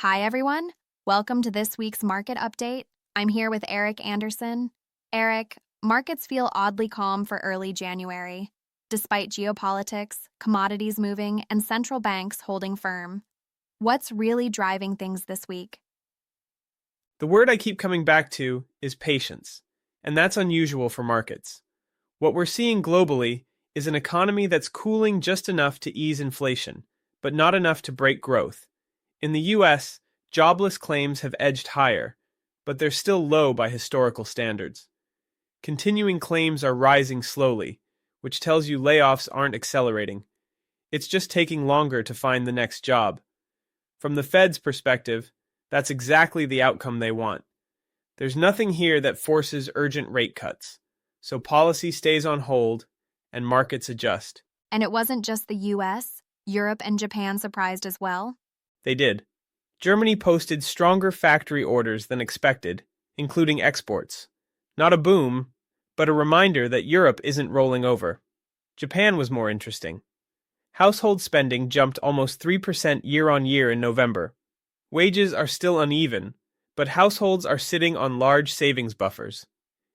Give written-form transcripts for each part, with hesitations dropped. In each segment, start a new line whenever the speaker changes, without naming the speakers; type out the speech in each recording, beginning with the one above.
Hi, everyone. Welcome to this week's market update. I'm here with Eric Anderson. Eric, markets feel oddly calm for early January, despite geopolitics, commodities moving, and central banks holding firm. What's really driving things this week?
The word I keep coming back to is patience, and that's unusual for markets. What we're seeing globally is an economy that's cooling just enough to ease inflation, but not enough to break growth. In the US, jobless claims have edged higher, but they're still low by historical standards. Continuing claims are rising slowly, which tells you layoffs aren't accelerating. It's just taking longer to find the next job. From the Fed's perspective, that's exactly the outcome they want. There's nothing here that forces urgent rate cuts, so policy stays on hold and markets adjust.
And it wasn't just the US, Europe and Japan surprised as well.
They did. Germany posted stronger factory orders than expected, including exports. Not a boom, but a reminder that Europe isn't rolling over. Japan was more interesting. Household spending jumped almost 3% year-on-year in November. Wages are still uneven, but households are sitting on large savings buffers.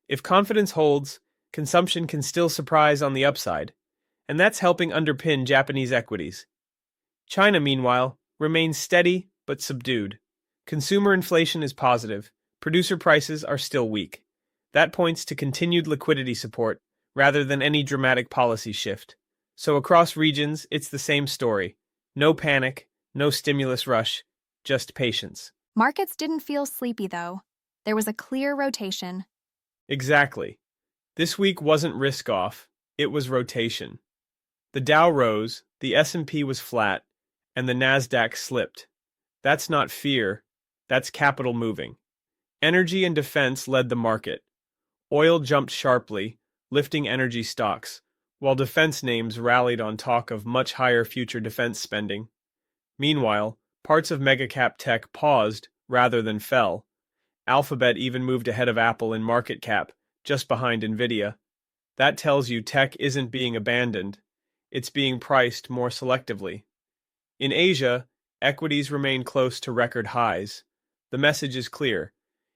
If confidence holds, consumption can still surprise on the upside, and that's helping underpin Japanese equities. China, meanwhile, remains steady but subdued. Consumer inflation is positive. Producer prices are still weak. That points to continued liquidity support rather than any dramatic policy shift. So across regions, it's the same story. No panic, no stimulus rush, just patience.
Markets didn't feel sleepy, though. There was a clear rotation.
Exactly. This week wasn't risk-off, it was rotation. The Dow rose, the S&P was flat, and the Nasdaq slipped. That's not fear, that's capital moving. Energy and defense led the market. Oil jumped sharply, lifting energy stocks, while defense names rallied on talk of much higher future defense spending. Meanwhile, parts of megacap tech paused rather than fell. Alphabet even moved ahead of Apple in market cap, just behind Nvidia. That tells you tech isn't being abandoned, it's being priced more selectively. In Asia, equities remain close to record highs. The message is clear.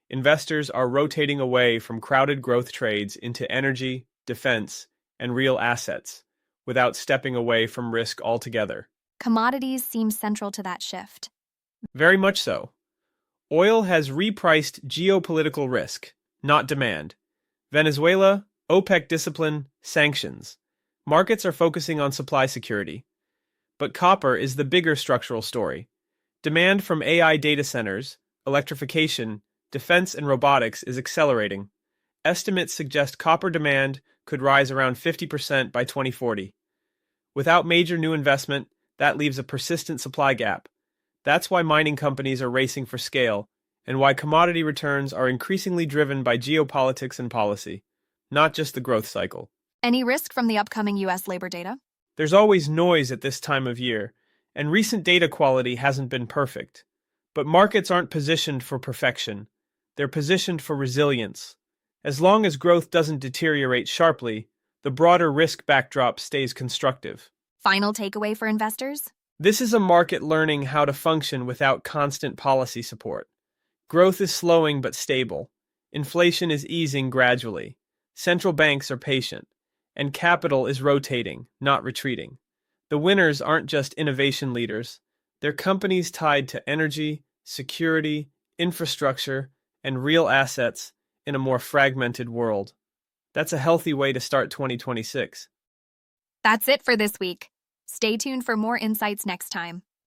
Investors are rotating away from crowded growth trades into energy, defense, and real assets, without stepping away from risk altogether.
Commodities seem central to that shift.
Very much so. Oil has repriced geopolitical risk, not demand. Venezuela, OPEC discipline, sanctions. Markets are focusing on supply security. But copper is the bigger structural story. Demand from AI data centers, electrification, defense and robotics is accelerating. Estimates suggest copper demand could rise around 50% by 2040. Without major new investment, that leaves a persistent supply gap. That's why mining companies are racing for scale, and why commodity returns are increasingly driven by geopolitics and policy, not just the growth cycle.
Any risk from the upcoming US labor data?
There's always noise at this time of year, and recent data quality hasn't been perfect. But markets aren't positioned for perfection. They're positioned for resilience. As long as growth doesn't deteriorate sharply, the broader risk backdrop stays constructive.
Final takeaway for investors?
This is a market learning how to function without constant policy support. Growth is slowing but stable. Inflation is easing gradually. Central banks are patient. And capital is rotating, not retreating. The winners aren't just innovation leaders. They're companies tied to energy, security, infrastructure, and real assets in a more fragmented world. That's a healthy way to start 2026.
That's it for this week. Stay tuned for more insights next time.